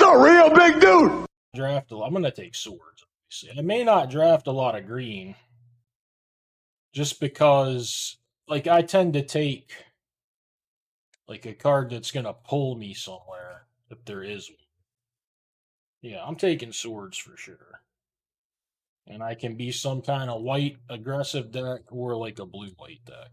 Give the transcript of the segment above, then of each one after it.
a real big dude. Draft I'm gonna take swords. Obviously, I may not draft a lot of green, just because like I tend to take like a card that's gonna pull me somewhere if there is one. Yeah, I'm taking swords for sure. And I can be some kind of white aggressive deck or like a blue white deck.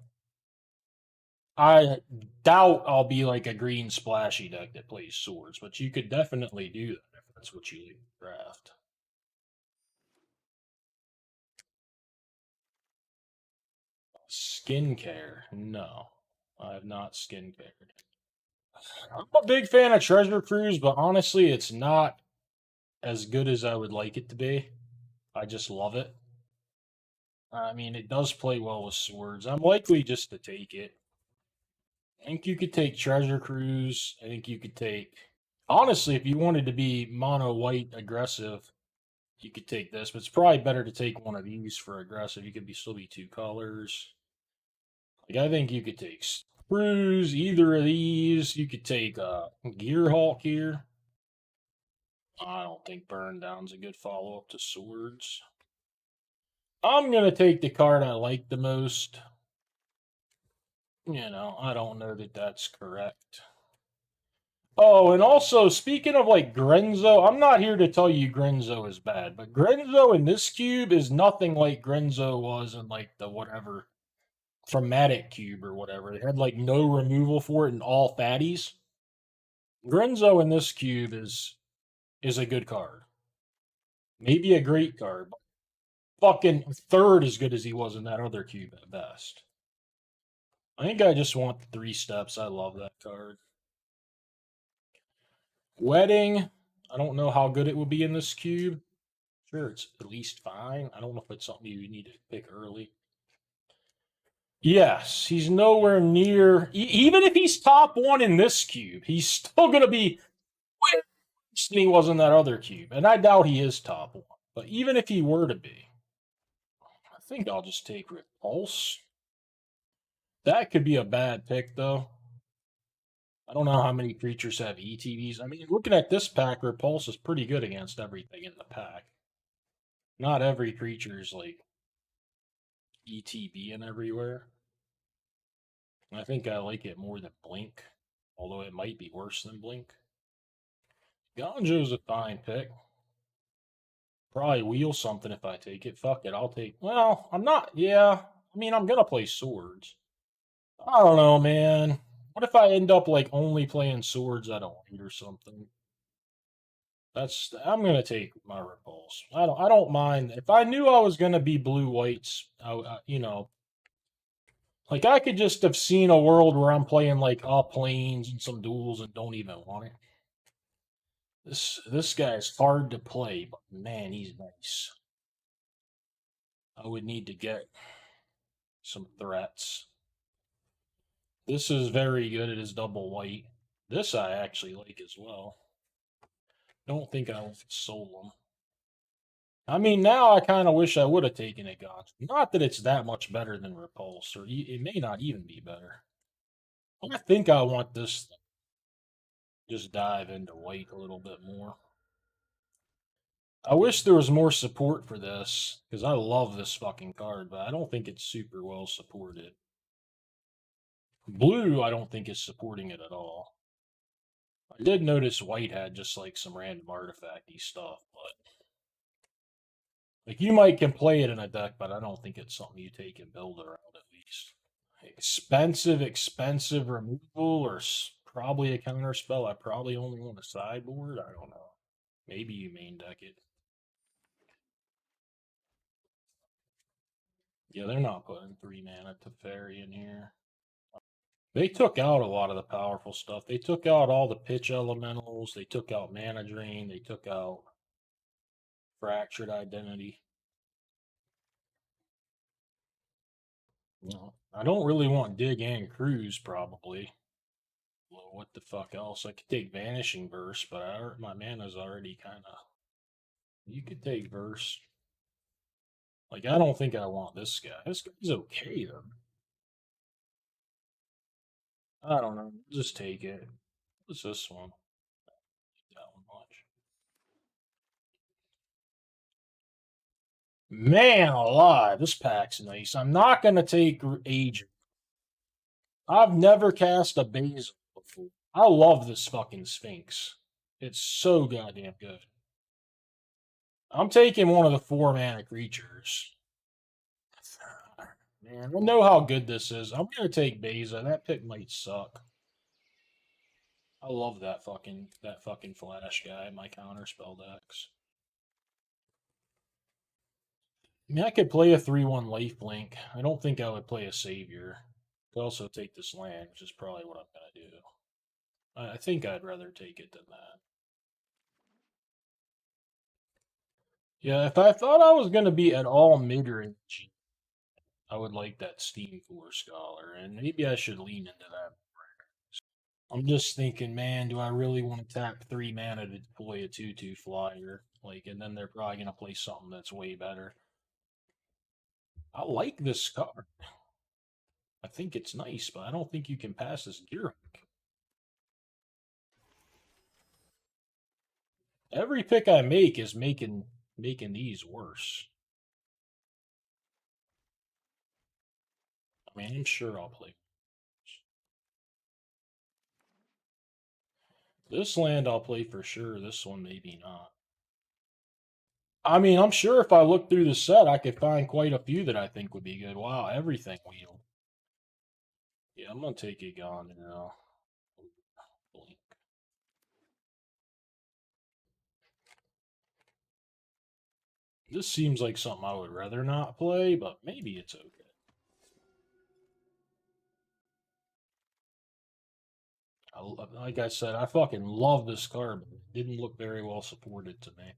I doubt I'll be like a green splashy deck that plays swords, but you could definitely do that if that's what you draft. Skincare? No, I have not skincared. I'm a big fan of Treasure Cruise, but honestly, it's not as good as I would like it to be. I just love it. I mean, it does play well with swords. I'm likely just to take it. I think you could take Treasure Cruise. I think you could take. Honestly, if you wanted to be mono white aggressive, you could take this, but it's probably better to take one of these for aggressive. You could still be two colors. Like I think you could take Cruise, either of these. You could take Gearhawk here. I don't think Burn Down's a good follow up to Swords. I'm gonna take the card I like the most. I don't know that that's correct. Oh, and also speaking of like Grenzo, I'm not here to tell you Grenzo is bad, but Grenzo in this cube is nothing like Grenzo was in like the whatever Chromatic cube or whatever. It had like no removal for it and all fatties. Grenzo in this cube is a good card. Maybe a great card, but fucking third as good as he was in that other cube at best. I think I just want the 3 steps. I love that card. Wedding. I don't know how good it will be in this cube. Sure, it's at least fine. I don't know if it's something you need to pick early. Yes, he's nowhere near. Even if he's top one in this cube, he's still going to be worse than he was in that other cube. And I doubt he is top one. But even if he were to be, I think I'll just take Repulse. That could be a bad pick, though. I don't know how many creatures have ETBs. I mean, looking at this pack, Repulse is pretty good against everything in the pack. Not every creature is like ETB and everywhere. I think I like it more than Blink, although it might be worse than Blink. Gonjo's a fine pick. Probably wheel something if I take it. Fuck it, I'll take. Well, I'm not. Yeah, I mean, I'm gonna play swords. I don't know, man. What if I end up like only playing swords I don't need or something? I'm gonna take my Repulse. I don't mind if I knew I was gonna be blue whites. Like I could just have seen a world where I'm playing like all planes and some duels and don't even want it. This guy's hard to play, but man, he's nice. I would need to get some threats. This is very good. It is double white. This I actually like as well. Don't think I would soul him. I mean, now I kind of wish I would have taken it, God. Not that it's that much better than Repulse, or it may not even be better. I think I want this thing. Just dive into white a little bit more. I wish there was more support for this, because I love this fucking card, but I don't think it's super well supported. Blue, I don't think is supporting it at all. I did notice white had just like some random artifacty stuff, but like you might can play it in a deck, but I don't think it's something you take and build around at least. Expensive removal, or probably a counter spell. I probably only want a sideboard. I don't know. Maybe you main deck it. Yeah, they're not putting 3 mana Teferi in here. They took out a lot of the powerful stuff. They took out all the pitch elementals. They took out mana drain. They took out fractured identity. No, I don't really want dig and cruise probably. Well, what the fuck else? I could take vanishing verse, but my mana's already kind of. You could take verse. Like I don't think I want this guy. This guy's okay though. I don't know. Just take it. What's this one? That one much. Man alive, this pack's nice. I'm not going to take Age. I've never cast a Basil before. I love this fucking Sphinx. It's so goddamn good. I'm taking one of the 4-mana creatures. Man, I know how good this is. I'm going to take Beza. That pick might suck. I love that fucking flash guy in my counterspell decks. I mean, I could play a 3/1 lifelink. I don't think I would play a savior. Could also take this land, which is probably what I'm gonna do. I think I'd rather take it than that. Yeah, if I thought I was gonna be at all mid-range, I would like that Steam Force Scholar, and maybe I should lean into that. I'm just thinking, man, do I really want to tap 3 mana to play a 2/2 flyer? Like, and then they're probably gonna play something that's way better. I like this card. I think it's nice, but I don't think you can pass this gear. Every pick I make is making these worse. I mean, I'm sure I'll play. This land I'll play for sure. This one maybe not. I mean, I'm sure if I look through the set, I could find quite a few that I think would be good. Wow, everything wheel. Yeah, I'm gonna take it gone now. Blink. This seems like something I would rather not play, but maybe it's okay. Like I said, I fucking love this card, but it didn't look very well supported to me.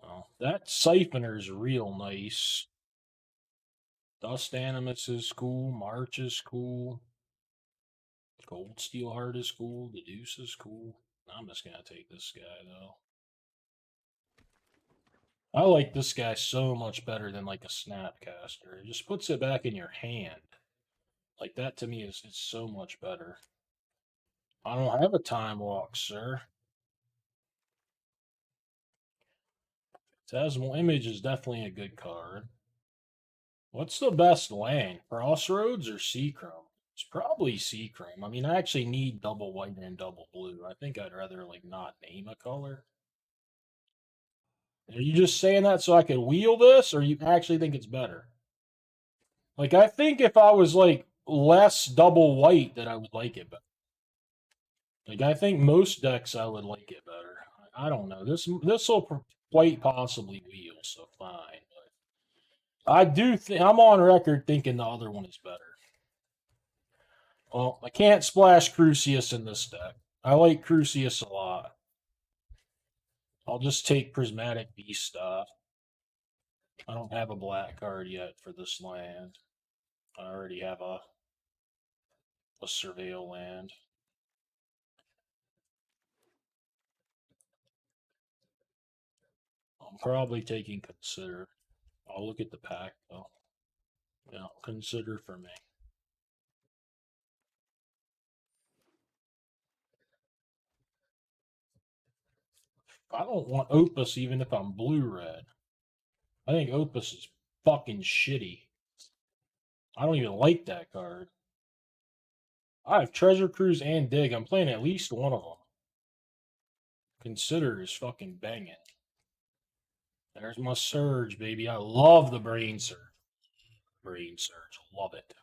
Well, that Siphoner's real nice. Dust Animus is cool. March is cool. Gold Steelheart is cool. The Deuce is cool. I'm just gonna take this guy though. I like this guy so much better than like a Snapcaster. It just puts it back in your hand. Like that to me is so much better. I don't have a Time Walk, sir. Phantasmal Image is definitely a good card. What's the best land? Crossroads or Seachrome? It's probably Seachrome. I mean, I actually need double white and double blue. I think I'd rather like not name a color. Are you just saying that so I could wheel this, or you actually think it's better? Like, I think if I was like less double white, that I would like it better. Like, I think most decks I would like it better. I don't know. This will quite possibly wheel, so fine. But I do think I'm on record thinking the other one is better. Well, I can't splash Crucius in this deck. I like Crucius a lot. I'll just take Prismatic Beast stuff. I don't have a black card yet for this land. I already have a Surveil land. I'm probably taking Consider. I'll look at the pack though. Yeah, Consider for me. I don't want Opus even if I'm blue-red. I think Opus is fucking shitty. I don't even like that card. I have Treasure Cruise and Dig. I'm playing at least one of them. Consider is fucking banging. There's my Surge, baby. I love the Brain Surge. Brain Surge. Love it.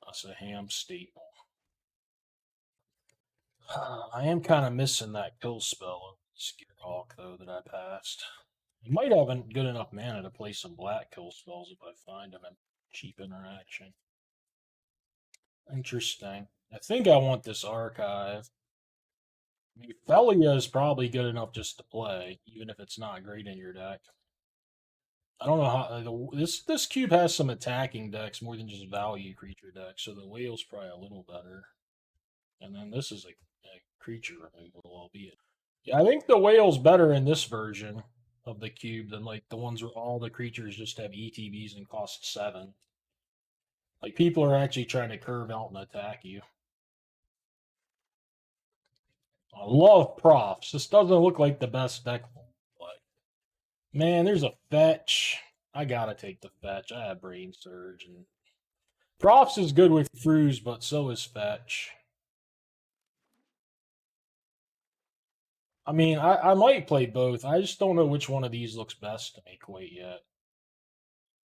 That's a ham staple. I am kind of missing that kill spell Scarehawk, though, that I passed. You might have a good enough mana to play some black kill spells if I find them in cheap interaction. Interesting. I think I want this archive. I mean, Felia is probably good enough just to play, even if it's not great in your deck. I don't know how this cube has some attacking decks more than just value creature decks, so the whale's probably a little better. And then this is a creature removal, albeit. Yeah, I think the whale's better in this version of the cube than like the ones where all the creatures just have ETBs and cost 7. Like people are actually trying to curve out and attack you. I love profs. This doesn't look like the best deck, but man, there's a fetch. I gotta take the fetch. I have brain surge, and profs is good with Fruz, but so is fetch. I mean, I might play both. I just don't know which one of these looks best to me quite yet.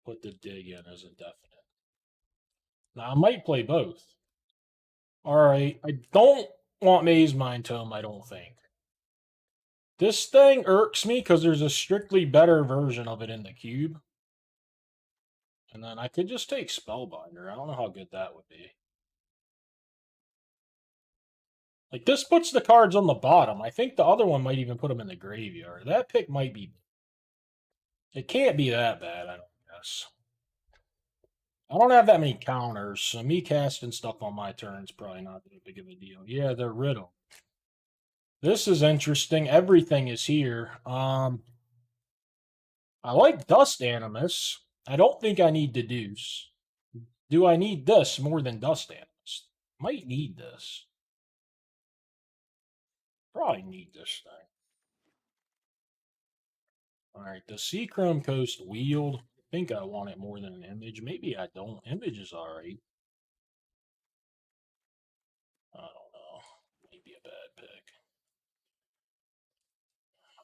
Put the dig in as a definite. Now I might play both. All right, I don't want Maze Mind Tome. I don't think this thing irks me because there's a strictly better version of it in the cube. And then I could just take Spellbinder. I don't know how good that would be. Like, this puts the cards on the bottom. I think the other one might even put them in the graveyard. That pick might be... It can't be that bad, I don't guess. I don't have that many counters, so me casting stuff on my turn's probably not that big of a deal. Yeah, they're riddle. This is interesting. Everything is here. I like Dust Animus. I don't think I need Deduce. Do I need this more than Dust Animus? Might need this. Probably need this thing. Alright, the Seachrome Coast Wield. I think I want it more than an image. Maybe I don't. Image is alright. I don't know. Maybe a bad pick.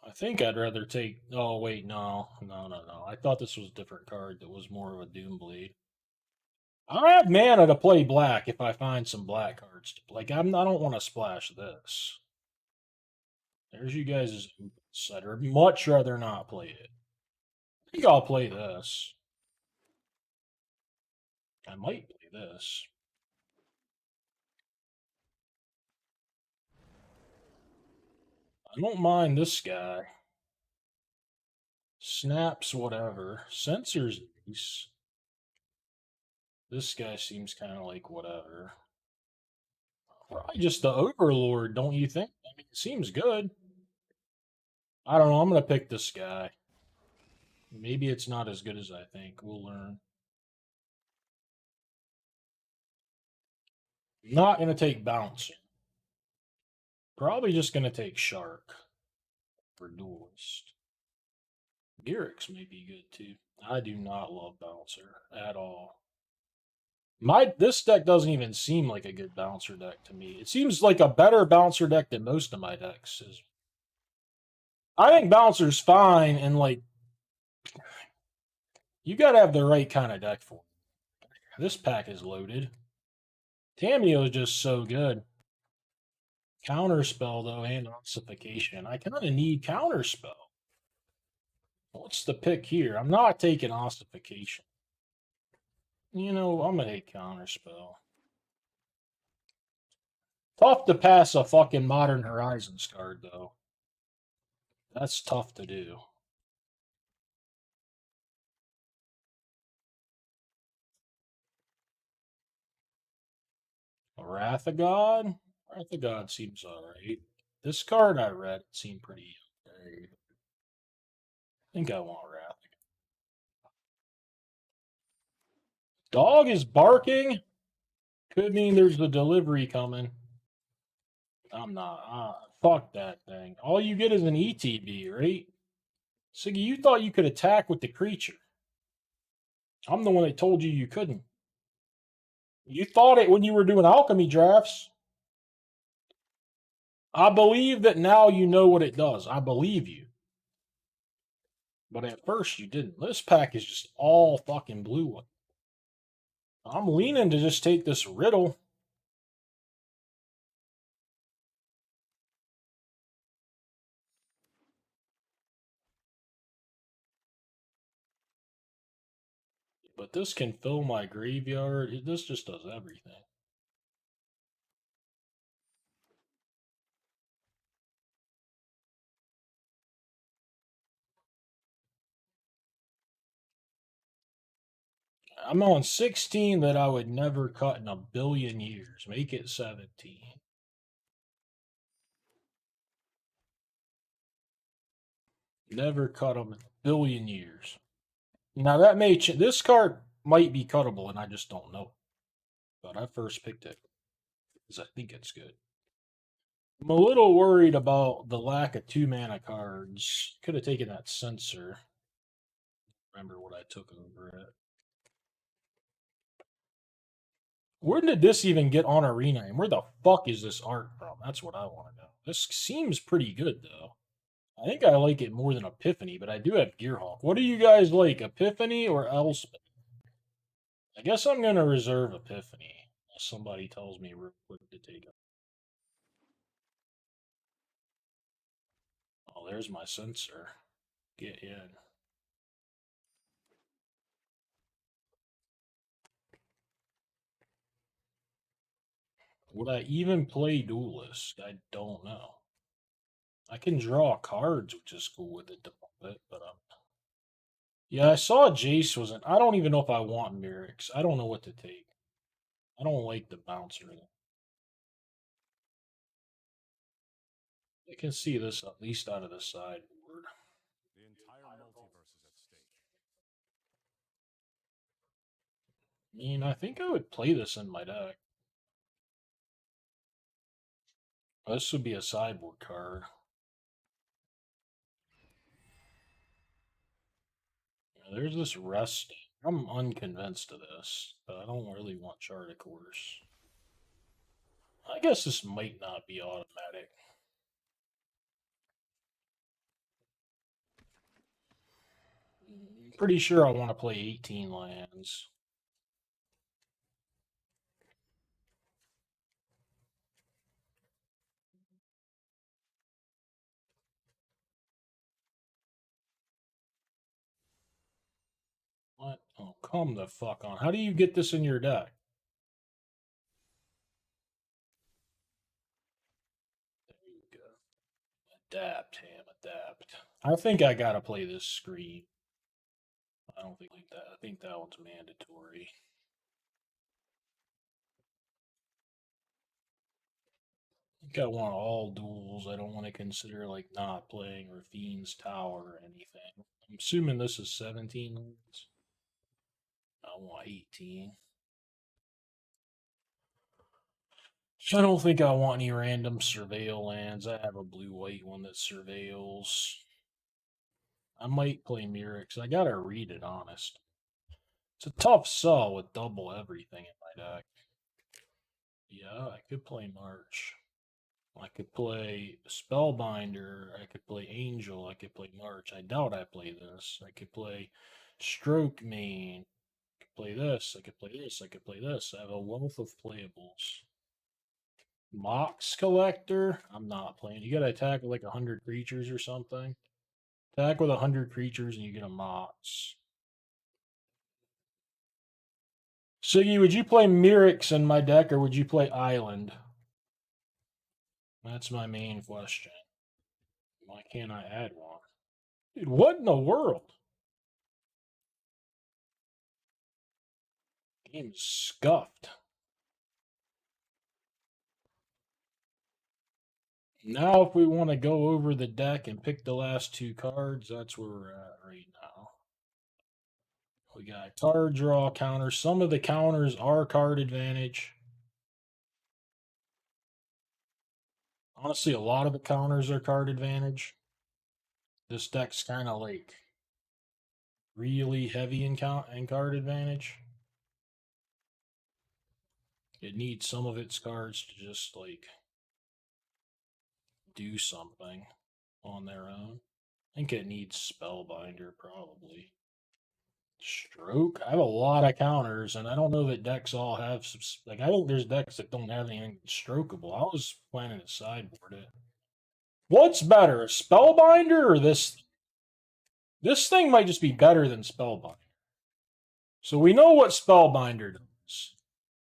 I think I'd rather take... Oh, wait, no. No. I thought this was a different card that was more of a Doomblade. I have mana to play black if I find some black cards. Like, I don't want to splash this. There's you guys' set. I'd much rather not play it. I think I'll play this. I might play this. I don't mind this guy. Snaps, whatever. Sensors, nice. This guy seems kind of like whatever. Probably just the Overlord, don't you think? I mean, it seems good. I don't know. I'm going to pick this guy. Maybe it's not as good as I think. We'll learn. Not going to take Bounce. Probably just going to take Shark for Duelist. Garrix may be good too. I do not love Bouncer at all. This deck doesn't even seem like a good Bouncer deck to me. It seems like a better Bouncer deck than most of my decks. I think Bouncer's fine, and like, you gotta have the right kind of deck for it. This pack is loaded. Tameo is just so good. Counterspell, though, and Ossification. I kind of need Counterspell. What's the pick here? I'm not taking Ossification. You know, I'm going to take Counterspell. Tough to pass a fucking Modern Horizons card, though. That's tough to do. Wrath of God? Wrath of God seems alright. This card I read seemed pretty okay. I think I want Wrath of God. Dog is barking? Could mean there's the delivery coming. I'm not. Fuck that thing. All you get is an ETB, right? Siggy, you thought you could attack with the creature. I'm the one that told you you couldn't. You thought it when you were doing alchemy drafts. I believe that now you know what it does. I believe you. But at first you didn't. This pack is just all fucking blue one. I'm leaning to just take this riddle. But this can fill my graveyard. This just does everything. I'm on 16 that I would never cut in a billion years. Make it 17. Never cut them in a billion years. Now that may this card might be cuttable, and I just don't know. But I first picked it because I think it's good. I'm a little worried about the lack of 2-mana cards. Could have taken that censor. Remember what I took over it. Where did this even get on Arena? And where the fuck is this art from? That's what I want to know. This seems pretty good, though. I think I like it more than Epiphany, but I do have Gearhawk. What do you guys like, Epiphany or Elspeth? I guess I'm going to reserve Epiphany. Unless somebody tells me real quick to take it. Oh, there's my censor. Get in. Would I even play Duelist? I don't know. I can draw cards, which is cool with it, but yeah, I saw Jace was I don't even know if I want Myrics. I don't know what to take. I don't like the bouncer. I can see this at least out of the sideboard. The entire multiverse is at stake. I mean, I think I would play this in my deck. This would be a sideboard card. Yeah, there's this rest. I'm unconvinced of this, but I don't really want Chart of Course. I guess this might not be automatic. Pretty sure I want to play 18 lands. What? Oh, come the fuck on. How do you get this in your deck? There you go. Adapt, Ham, adapt. I think I gotta play this screen. I don't think that. I think that one's mandatory. I think I want all duels. I don't want to consider like not playing or Fiend's Tower or anything. I'm assuming this is 17 lands. I want 18. I don't think I want any random surveil lands. I have a blue-white one that surveils. I might play Myrics. I gotta read it, honest. It's a tough sell with double everything in my deck. Yeah, I could play March. I could play Spellbinder. I could play Angel. I could play March. I doubt I play this. I could play Stroke Main. I could play this. I could play this. I could play this. I have a wealth of playables. Mox Collector. I'm not playing. You gotta attack with like 100 creatures or something. Attack with 100 creatures and you get a Mox. Siggy, would you play Myrics in my deck or would you play Island? That's my main question. Why can't I add one? Dude, what in the world? Game's scuffed. Now, if we want to go over the deck and pick the last two cards, that's where we're at right now. We got card draw counters. Some of the counters are card advantage. Honestly, a lot of the counters are card advantage. This deck's kind of like really heavy in card advantage. It needs some of its cards to just like do something on their own. I think it needs Spellbinder probably. Stroke. I have a lot of counters, and I don't know that decks all have some. Like I think there's decks that don't have anything strokeable. I was planning to sideboard it. What's better, Spellbinder or this? This thing might just be better than Spellbinder. So we know what Spellbinder does.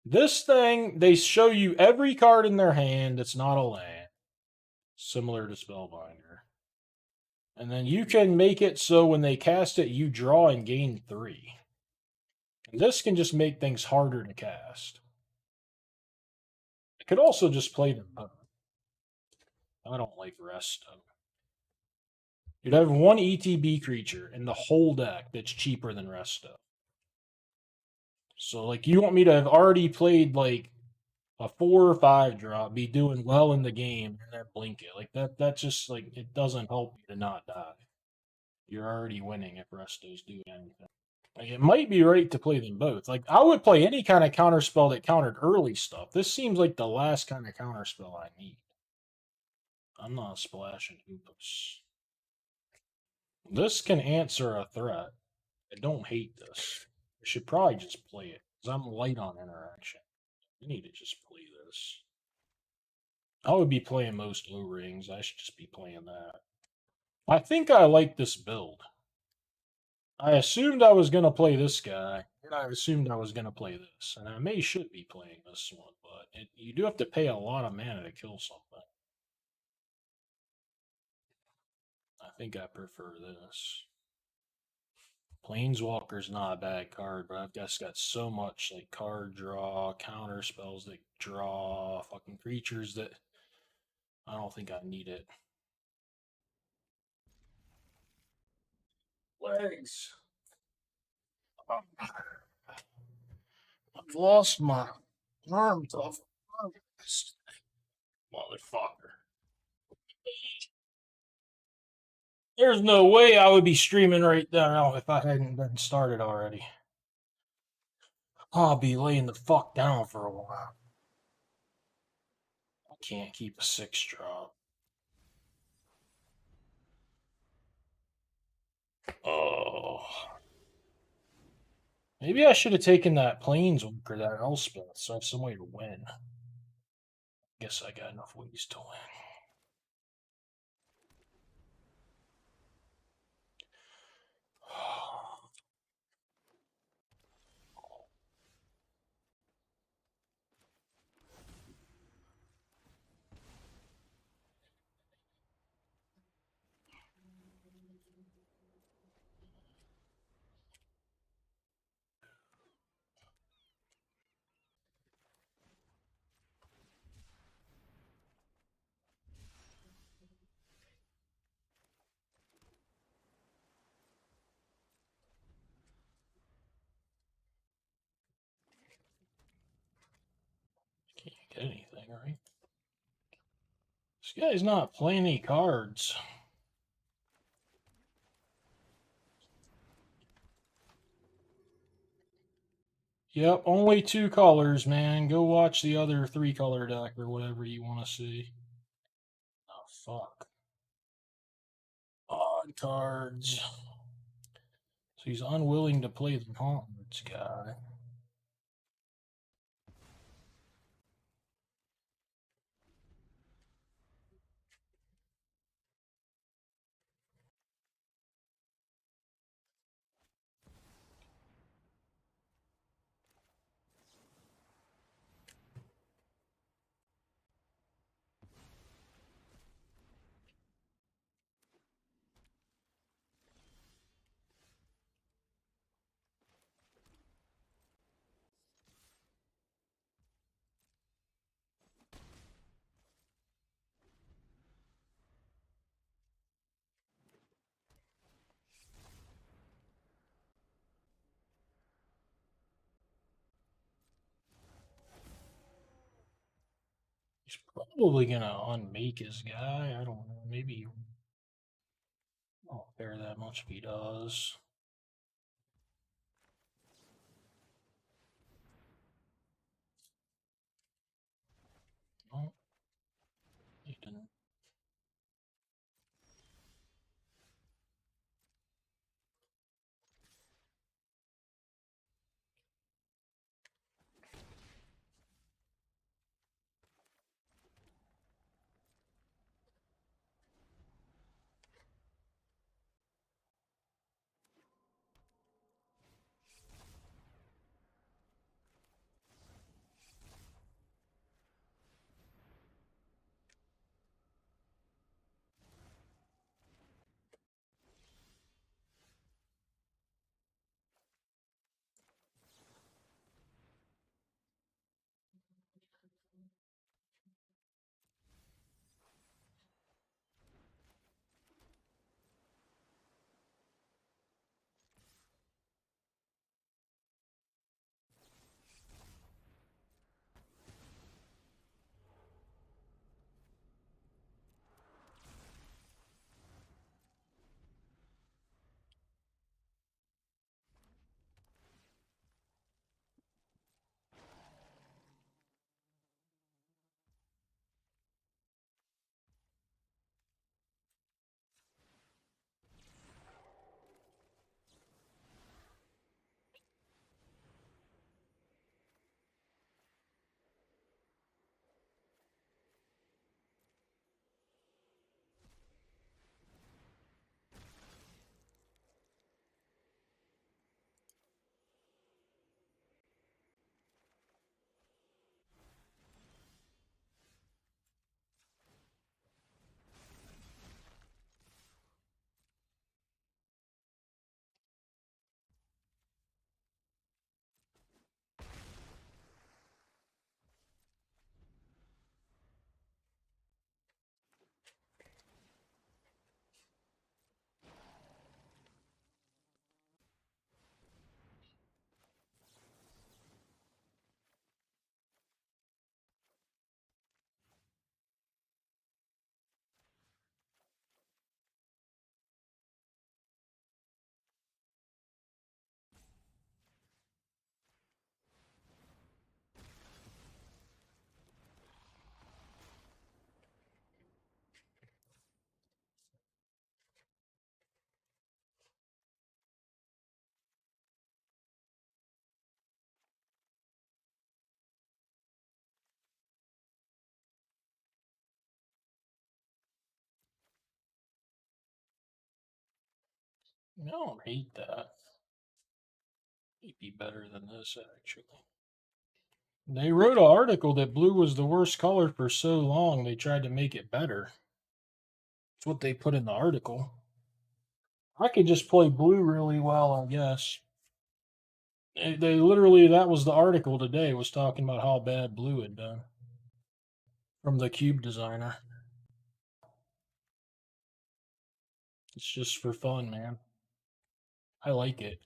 This thing, they show you every card in their hand that's not a land, similar to Spellbinder. And then you can make it so when they cast it, you draw and gain 3. And this can just make things harder to cast. I could also just play them both. I don't like Resto. You'd have one ETB creature in the whole deck that's cheaper than Resto. So, like, you want me to have already played, like, a 4 or 5 drop, be doing well in the game, and then blink it. Like that just like it doesn't help you to not die. You're already winning if Resto's doing anything. Like, it might be right to play them both. Like I would play any kind of counter spell that countered early stuff. This seems like the last kind of counter spell I need. I'm not splashing Hoopus. This can answer a threat. I don't hate this. I should probably just play it because I'm light on interaction. I need to just play this. I would be playing most O-rings. I should just be playing that. I think I like this build. I assumed I was going to play this guy, and I assumed I was going to play this. And I should be playing this one, but you do have to pay a lot of mana to kill something. I think I prefer this. Planeswalker's not a bad card, but I've just got so much like card draw, counter spells that draw fucking creatures that I don't think I need it. Legs. I've lost my arms off. Motherfucker. There's no way I would be streaming right now if I hadn't been started already. I'll be laying the fuck down for a while. I can't keep a 6 drop. Oh. Maybe I should have taken that Planeswalker, that Elspeth, so I have some way to win. Guess I got enough ways to win. Can't get anything, right? This guy's not playing any cards. Yep, only 2 colors, man. Go watch the other 3 color deck or whatever you want to see. Oh, fuck. Odd cards. So he's unwilling to play the Gauntlets guy. He's probably gonna unmake his guy. I don't know. Maybe he won't care that much if he does. No, he didn't. I don't hate that. It'd be better than this, actually. They wrote an article that blue was the worst color for so long, they tried to make it better. That's what they put in the article. I could just play blue really well, I guess. They literally, that was the article today, was talking about how bad blue had done. From the cube designer. It's just for fun, man. I like it.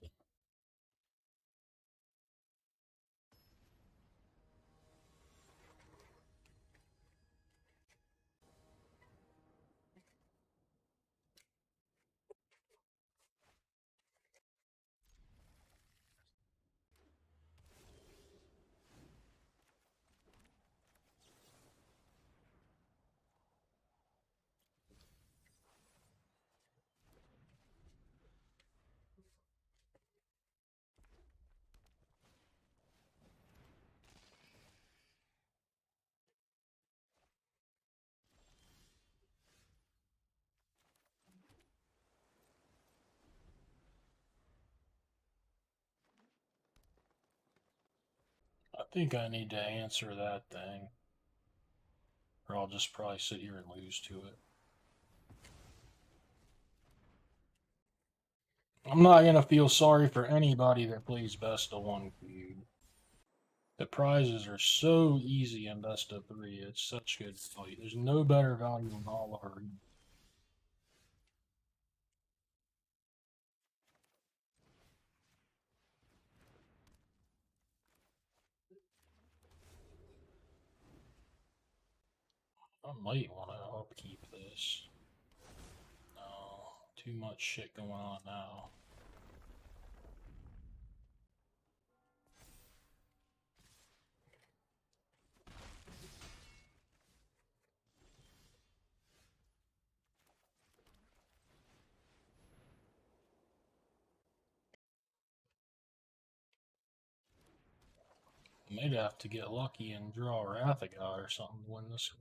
I think I need to answer that thing. Or I'll just probably sit here and lose to it. I'm not going to feel sorry for anybody that plays best of one cube. The prizes are so easy in best of 3. It's such good value. There's no better value in all of our. I might want to upkeep this. No, too much shit going on now. Might have to get lucky and draw Wrath of God or something to win this.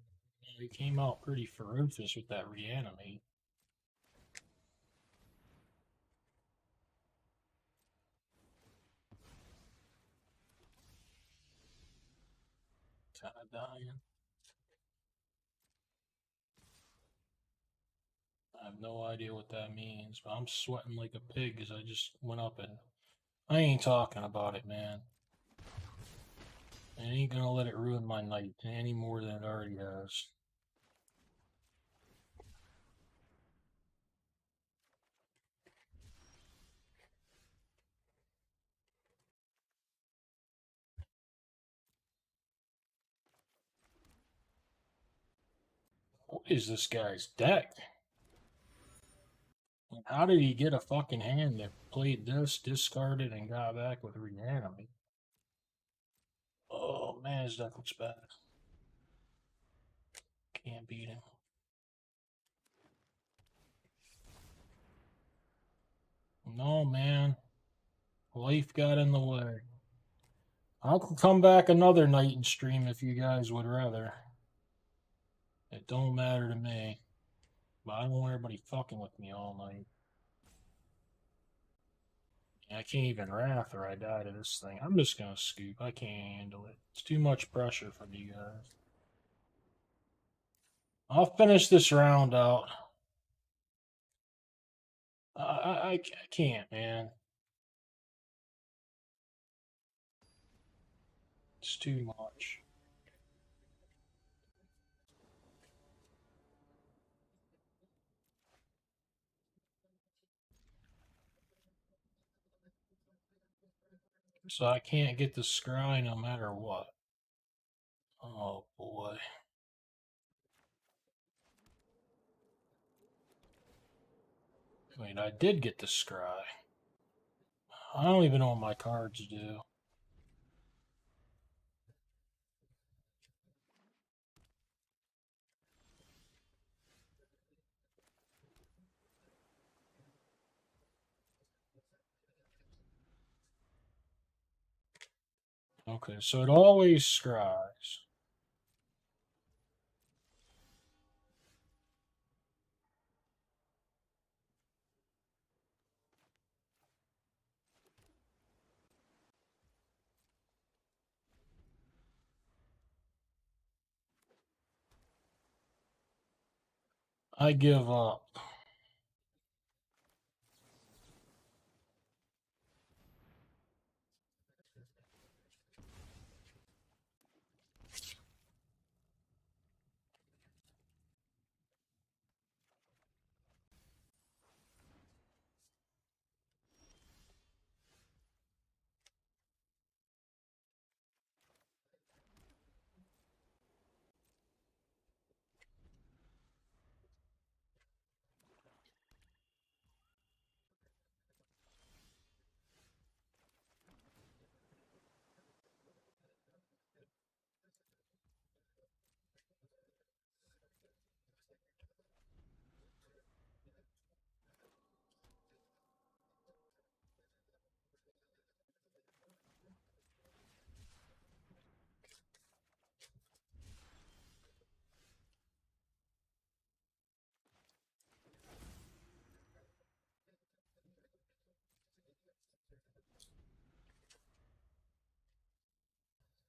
He came out pretty ferocious with that reanimate. Kind of dying. I have no idea what that means, but I'm sweating like a pig as I just went up and I ain't talking about it, man. I ain't gonna let it ruin my night any more than it already has. What is this guy's deck? How did he get a fucking hand that played this, discarded, and got back with reanimate? Oh man, his deck looks bad. Can't beat him. No, man. Life got in the way. I can come back another night and stream if you guys would rather. It don't matter to me. But I don't want everybody fucking with me all night. I can't even wrath or I die to this thing. I'm just gonna scoop. I can't handle it. It's too much pressure from you guys. I'll finish this round out. I can't, man. It's too much. So I can't get the scry no matter what. Oh boy. Wait, I did get the scry. I don't even know what my cards do. Okay, so it always scries. I give up.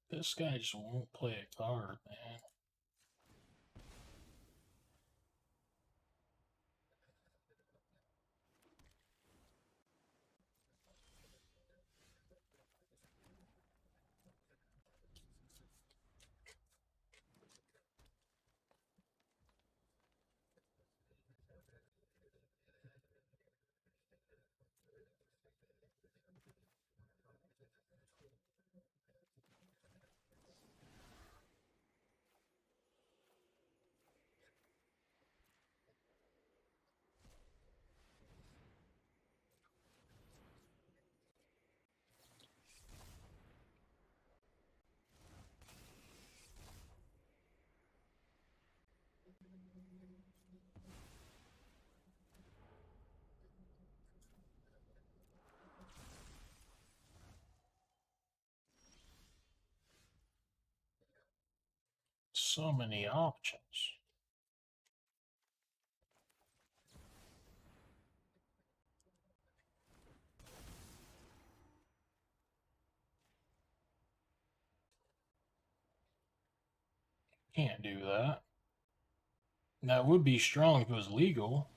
This guy just won't play a card, man. So many options. Can't do that. That would be strong if it was legal.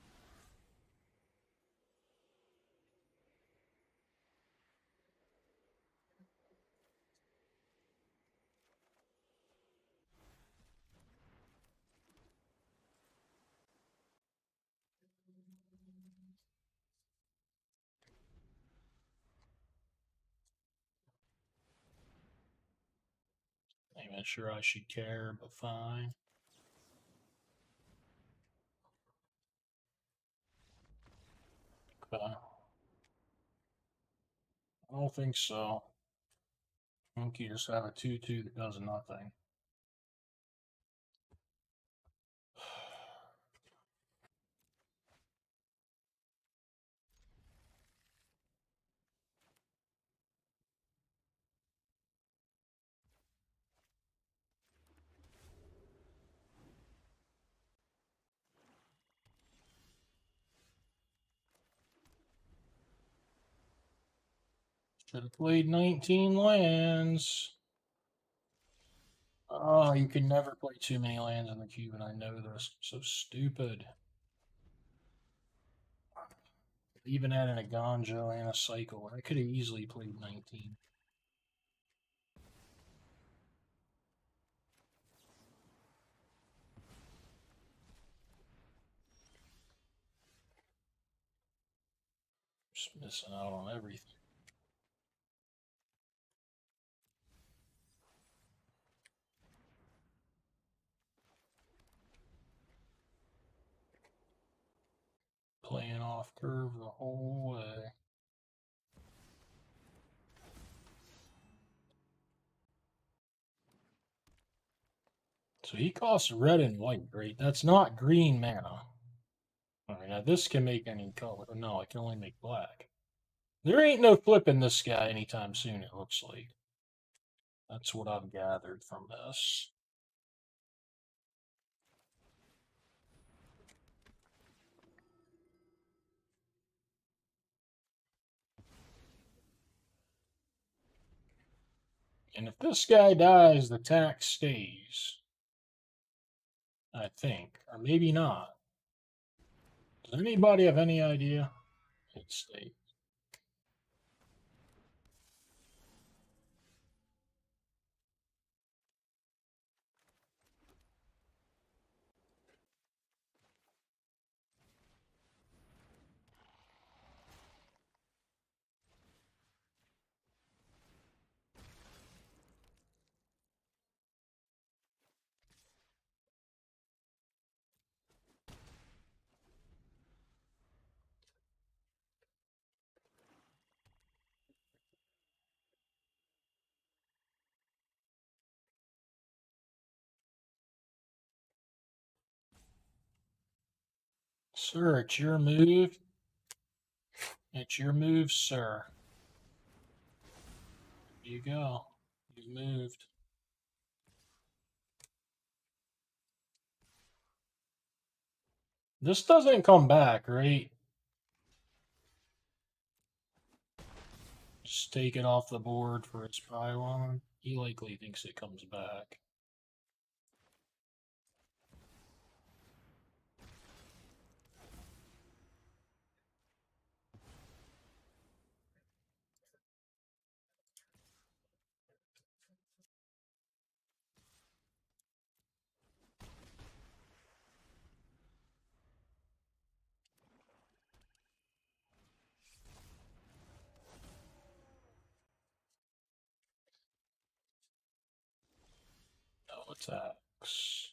Not even sure I should care, but fine. Okay. I don't think so. I think you just have a 2/2 that does nothing. Should have played 19 lands. Oh, you can never play too many lands in the cube, and I know this. So stupid. Even adding a Gonjo and a Cycle, I could have easily played 19. Just missing out on everything. Playing off curve the whole way. So he costs red and white, right? That's not green mana. Alright, now this can make any color. No, it can only make black. There ain't no flipping this guy anytime soon, it looks like. That's what I've gathered from this. And if this guy dies, the tax stays. I think. Or maybe not. Does anybody have any idea? It's state. Sir, it's your move. It's your move, sir. There you go. You've moved. This doesn't come back, right? Just take it off the board for its pylon. He likely thinks it comes back. No attacks.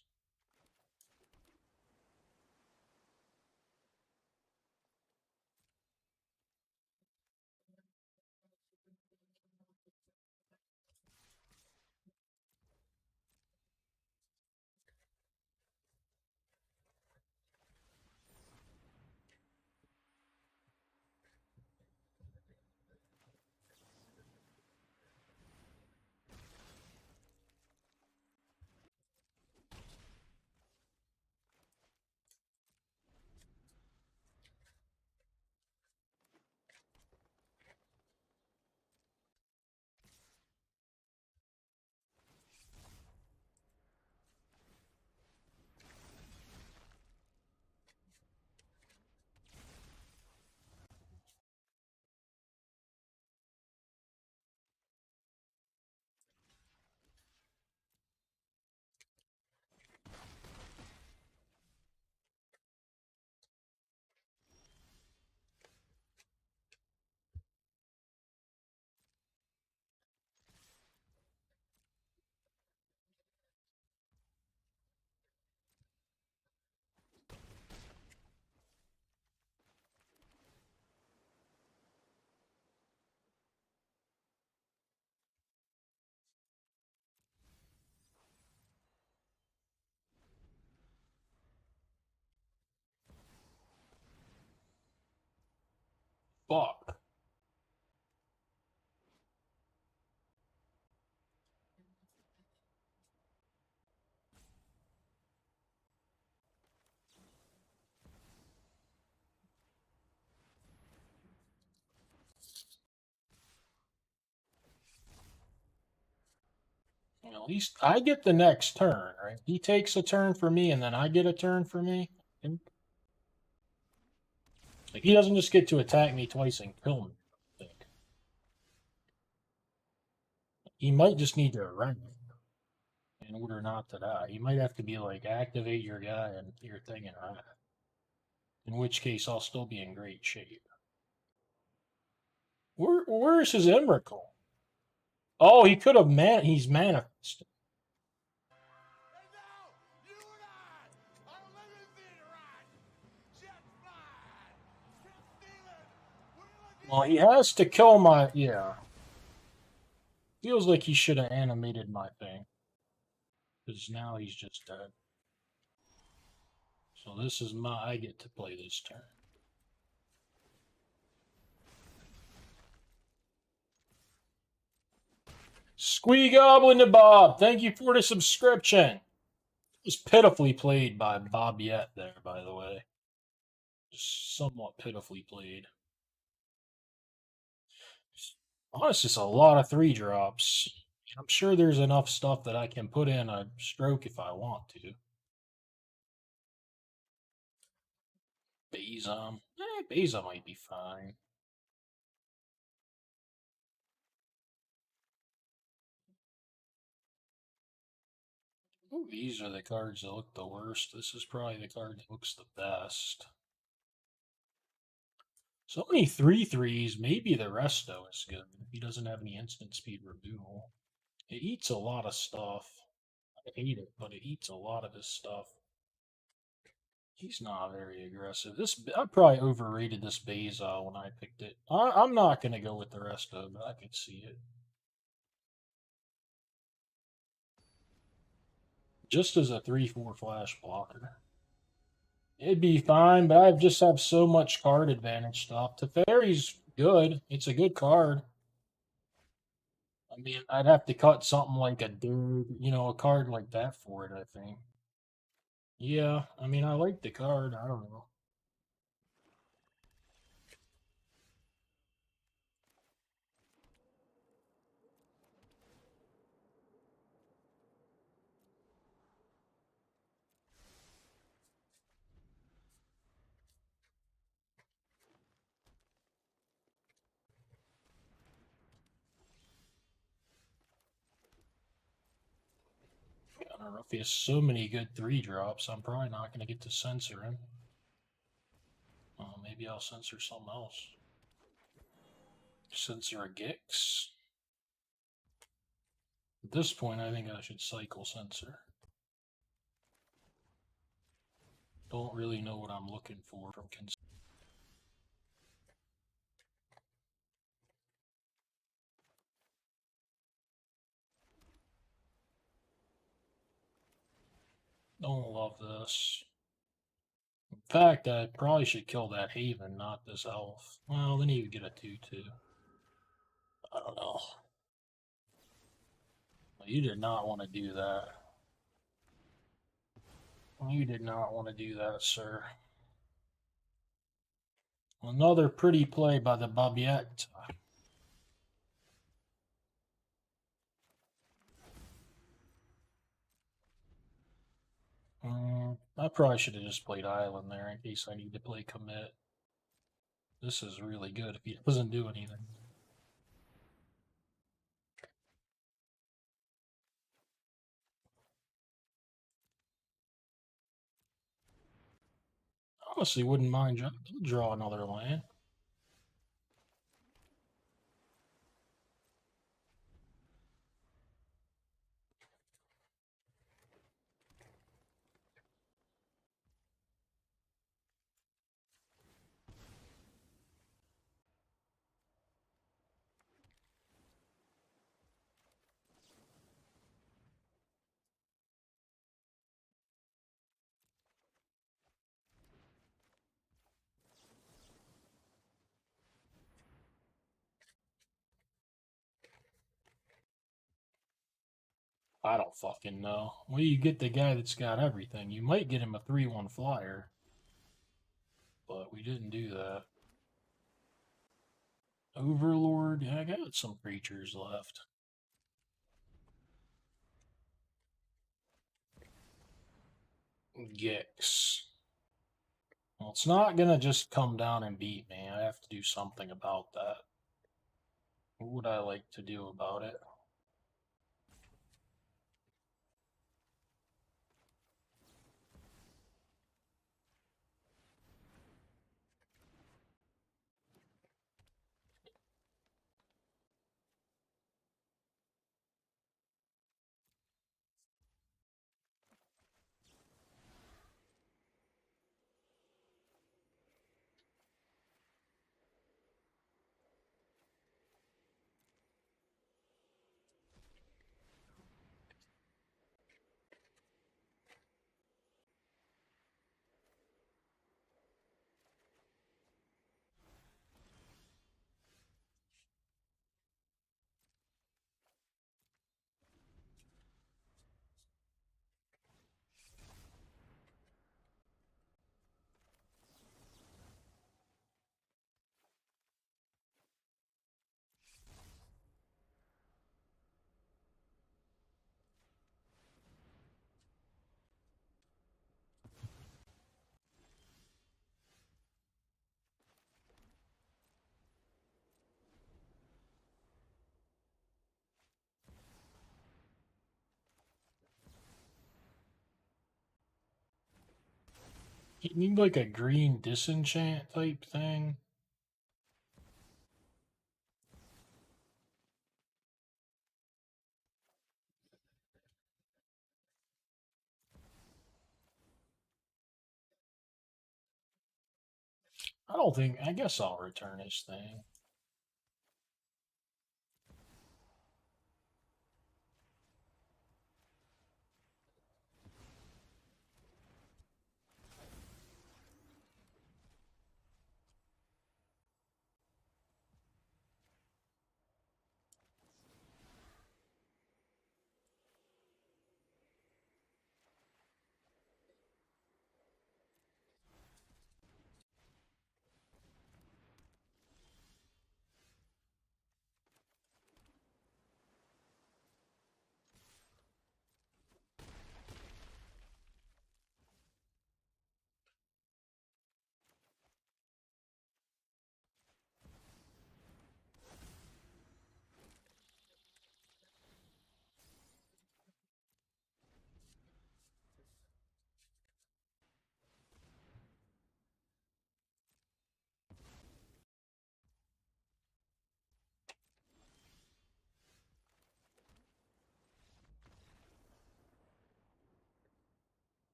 Fuck. At least I get the next turn, right? He takes a turn for me, and then I get a turn for me. Like, he doesn't just get to attack me twice and kill me. I think. He might just need to run in order not to die. He might have to be like, activate your guy and your thing and run. In which case, I'll still be in great shape. Where's his Emrakul? Oh, he could have he's manifested. Well, he has to kill my, yeah. Feels like he should have animated my thing. Because now he's just dead. So this is I get to play this turn. Squee Goblin to Bob, thank you for the subscription. It was pitifully played by Bob Yet there, by the way. Just somewhat pitifully played. Honestly, it's a lot of 3-drops. I'm sure there's enough stuff that I can put in a stroke if I want to. Beza. Beza might be fine. Ooh, these are the cards that look the worst. This is probably the card that looks the best. So many 3/3s. Maybe the resto is good. He doesn't have any instant speed removal. It eats a lot of stuff. I hate it, but it eats a lot of his stuff. He's not very aggressive. I probably overrated this Beza when I picked it. I'm not gonna go with the resto, but I can see it. Just as a 3/4 flash blocker. It'd be fine, but I just have so much card advantage stuff. Teferi's good. It's a good card. I mean, I'd have to cut something like a dude, a card like that for it, I think. Yeah, I mean, I like the card. I don't know. I don't know if he has so many good 3-drops. I'm probably not going to get to censor him. Maybe I'll censor something else. Censor a Gix. At this point, I think I should cycle censor. Don't really know what I'm looking for from Don't love this. In fact, I probably should kill that Haven, not this elf. Well, then he would get a 2/2. I don't know. You did not want to do that. You did not want to do that, sir. Another pretty play by the Babiette. I probably should have just played Island there in case I need to play commit. This is really good if he doesn't do anything. Honestly, wouldn't mind draw another land. I don't fucking know. Well, you get the guy that's got everything. You might get him a 3/1 flyer. But we didn't do that. Overlord, yeah, I got some creatures left. Gix. Well, it's not gonna just come down and beat me. I have to do something about that. What would I like to do about it? You need like a green disenchant type thing. I guess I'll return this thing.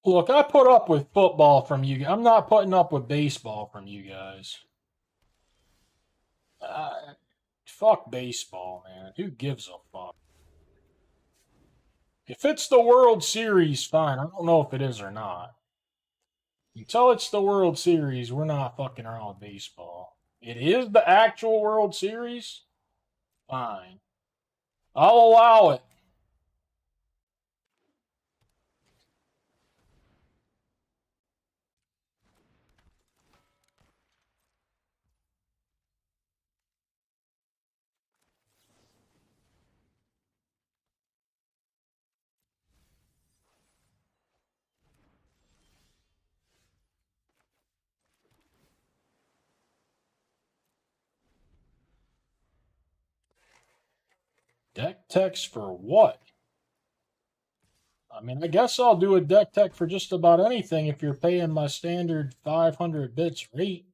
Look, I put up with football from you. I'm not putting up with baseball from you guys. Fuck baseball, man. Who gives a fuck? If it's the World Series, fine. I don't know if it is or not. Until it's the World Series, we're not fucking around with baseball. It is the actual World Series? Fine. I'll allow it. Deck techs for what? I mean, I guess I'll do a deck tech for just about anything if you're paying my standard 500 bits rate.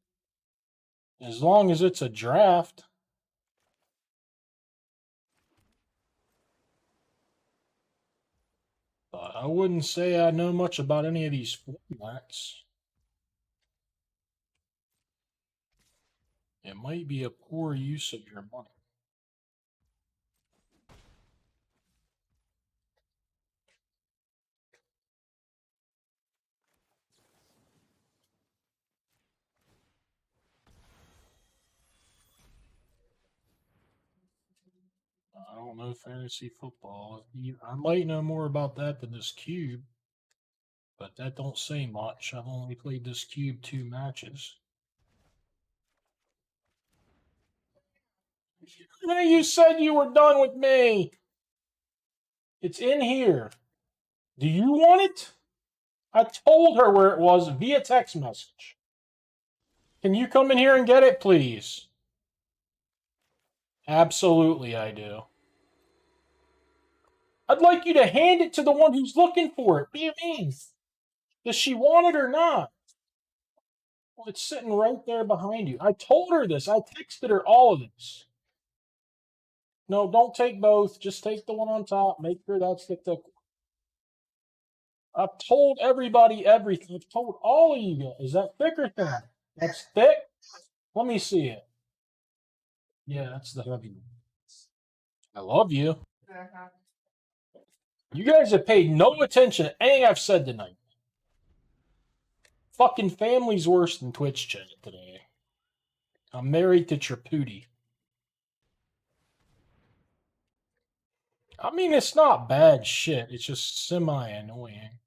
As long as it's a draft. But I wouldn't say I know much about any of these formats. It might be a poor use of your money. I don't know fantasy football. I might know more about that than this cube, but that don't say much. I've only played this cube 2 matches. You said you were done with me. It's in here. Do you want it? I told her where it was via text message. Can you come in here and get it, please? Absolutely, I do. I'd like you to hand it to the one who's looking for it. What do you mean? Does she want it or not? Well, it's sitting right there behind you. I told her this. I texted her all of this. No, don't take both. Just take the one on top. Make sure that's the thick one. I've told everybody everything. I've told all of you guys. Is that thick or thin? That's thick? Let me see it. Yeah, that's the heavy one. I love you. You guys have paid no attention to anything I've said tonight. Fucking family's worse than Twitch chat today. I'm married to Tripudi. I mean, it's not bad shit. It's just semi-annoying.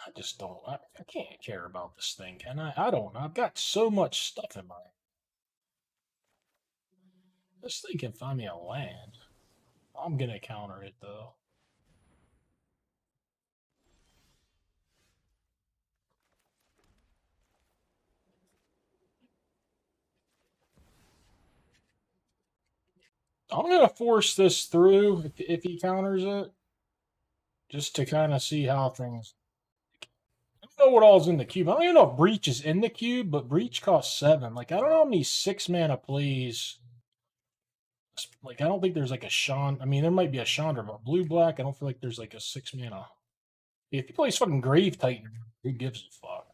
I just don't. I can't care about this thing, can I? I don't. I've got so much stuff in my. This thing can find me a land. I'm gonna counter it though. I'm gonna force this through if he counters it. just to kind of see how things. I don't know what all's in the cube. I don't even know if Breach is in the cube, but Breach costs 7. Like, I don't know how many 6-mana plays. Like, I don't think there's like a Chandra. I mean, there might be a Chandra, but blue black, I don't feel like there's like a 6-mana. If he plays fucking Grave Titan, who gives a fuck?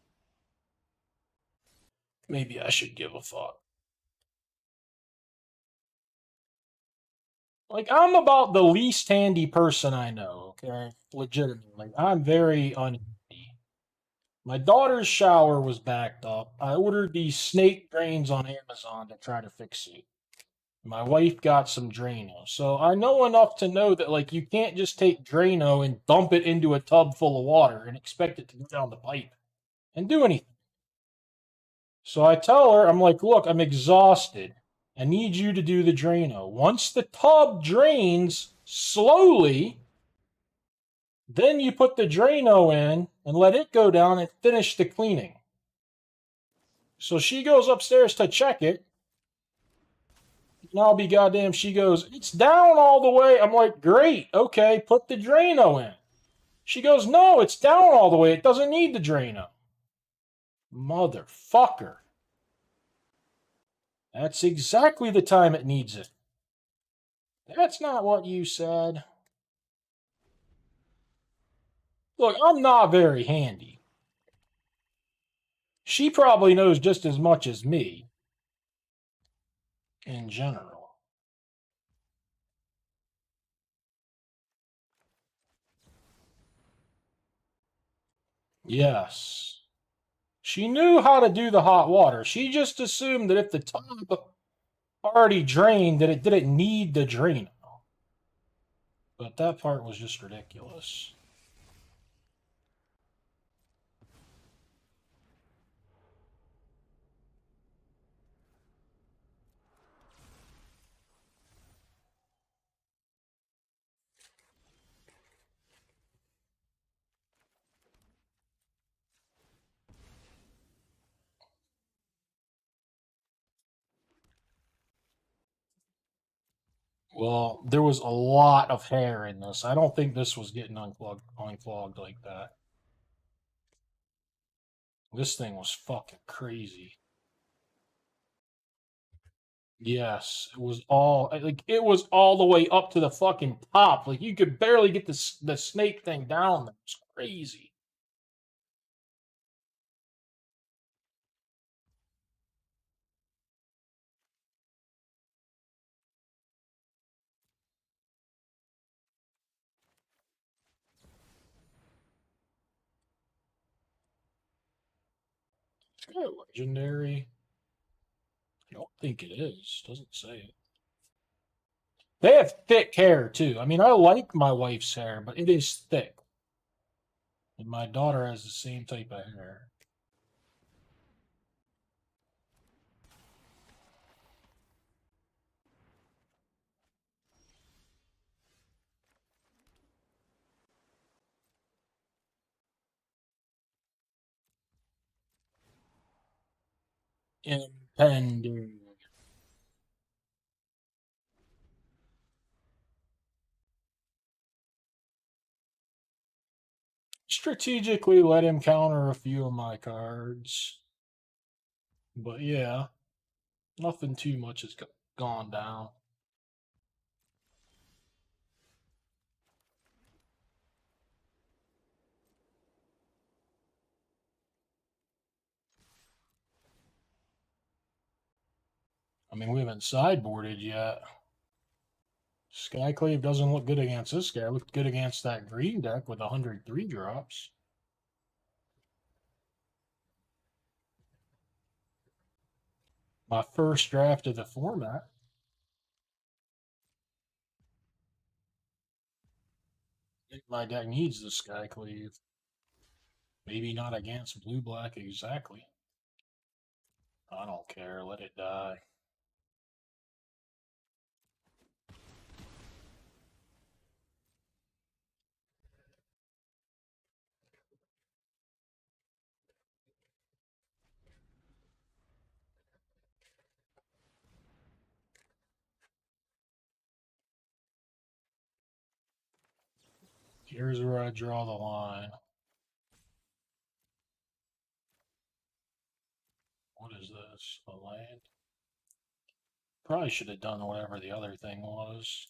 Maybe I should give a fuck. Like, I'm about the least handy person I know, okay? Legitimately. Like, I'm very unhandy. My daughter's shower was backed up. I ordered these snake drains on Amazon to try to fix it. My wife got some Drano. So I know enough to know that, like, you can't just take Drano and dump it into a tub full of water and expect it to go down the pipe and do anything. So I tell her, I'm like, look, I'm exhausted. I need you to do the Drano. Once the tub drains slowly, then you put the Drano in and let it go down and finish the cleaning. So she goes upstairs to check it. And I'll be goddamn, she goes, it's down all the way. I'm like, great, okay, put the Drano in. She goes, no, it's down all the way. It doesn't need the Drano. Motherfucker. That's exactly the time it needs it. That's not what you said. Look, I'm not very handy. She probably knows just as much as me in general. Yes. She knew how to do the hot water. She just assumed that if the tub already drained, that it didn't need the Drano. But that part was just ridiculous. Well, there was a lot of hair in this. I don't think this was getting unclogged like that. This thing was fucking crazy. Yes, it was all like it was all the way up to the fucking top. Like you could barely get the snake thing down. It was crazy. It's kind of legendary. I don't think it is. Doesn't say it. They have thick hair too. I mean, I like my wife's hair, but it is thick. And my daughter has the same type of hair. Impending. Strategically let him counter a few of my cards. But yeah, nothing too much has gone down. I mean, we haven't sideboarded yet. Skyclave doesn't look good against this guy. It looked good against that green deck with 103 drops. My first draft of the format. I think my deck needs the Skyclave. Maybe not against blue-black exactly. I don't care. Let it die. Here's where I draw the line. What is this? A land? Probably should have done whatever the other thing was.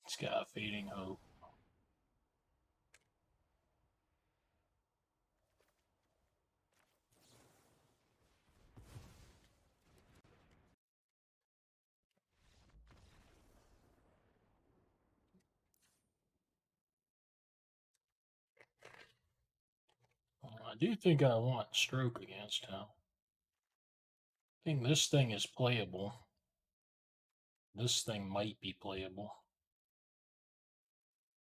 It's got a fading hope. I do think I want stroke against him. I think this thing is playable. This thing might be playable.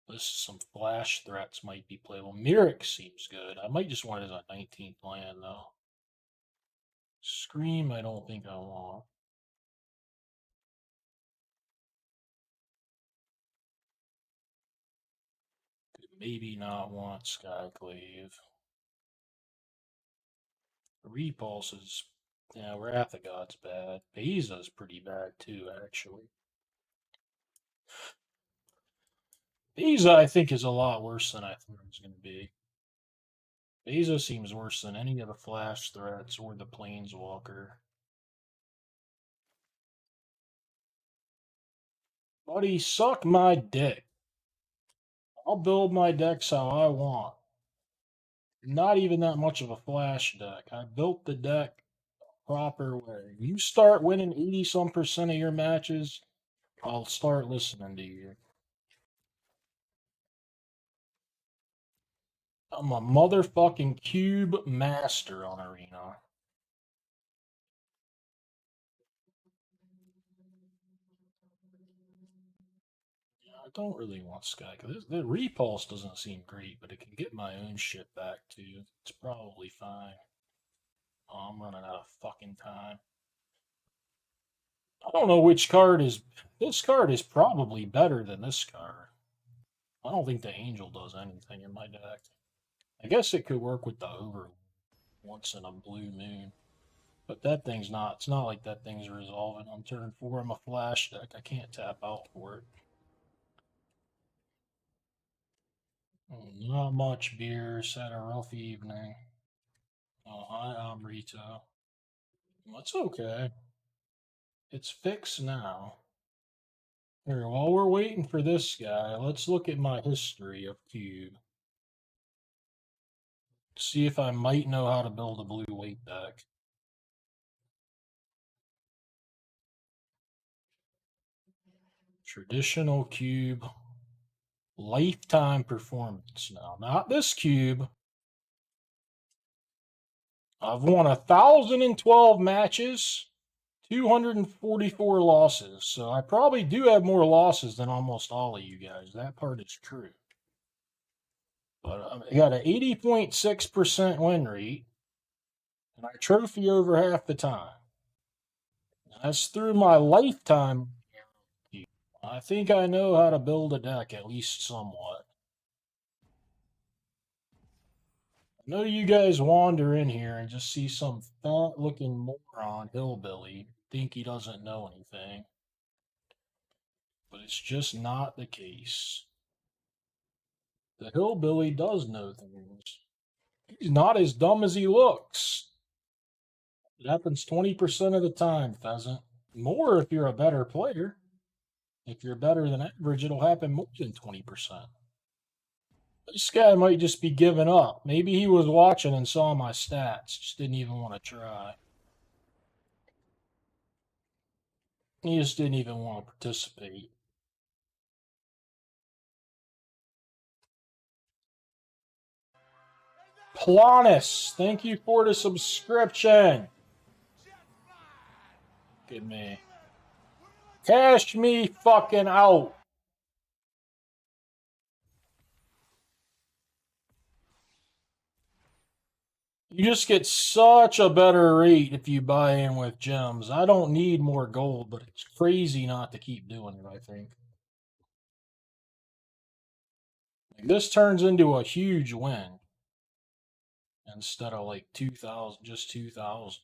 This some flash threats might be playable. Mythic seems good. I might just want it as a 19th land though. Scream, I don't think I want. Could maybe not want Skyclave. Repulse is, yeah, Wrath of God's bad. Beza's pretty bad too, actually. Beza, I think, is a lot worse than I thought it was going to be. Beza seems worse than any of the flash threats or the Planeswalker. Buddy, suck my dick. I'll build my decks how I want. Not even that much of a flash deck. I built the deck proper way. You start winning 80-some% of your matches, I'll start listening to you. I'm a motherfucking cube master on Arena. I don't really want Sky. The Repulse doesn't seem great, but it can get my own shit back too. It's probably fine. Oh, I'm running out of fucking time. I don't know which card is. This card is probably better than this card. I don't think the Angel does anything in my deck. I guess it could work with the Over once in a blue moon. But that thing's not. It's not like that thing's resolving on turn 4. I'm a flash deck. I can't tap out for it. Not much beer. Just had a rough evening. Oh, hi, I'm Rito. That's okay. It's fixed now. Here, while we're waiting for this guy, let's look at my history of Cube. See if I might know how to build a blue weight deck. Traditional Cube. Lifetime performance now. Not this Cube. I've won 1,012 matches, 244 losses. So I probably do have more losses than almost all of you guys. That part is true. But I got an 80.6% win rate, and I trophy over half the time. That's through my lifetime. I think I know how to build a deck, at least somewhat. I know you guys wander in here and just see some fat-looking moron hillbilly think he doesn't know anything. But it's just not the case. The hillbilly does know things. He's not as dumb as he looks. It happens 20% of the time, pheasant. More if you're a better player. If you're better than average, it'll happen more than 20%. This guy might just be giving up. Maybe he was watching and saw my stats. Just didn't even want to try. He just didn't even want to participate. Planus, thank you for the subscription. Look at me. Cash me fucking out. You just get such a better rate if you buy in with gems. I don't need more gold, but it's crazy not to keep doing it, I think. This turns into a huge win. Instead of like 2,000, just 2,000.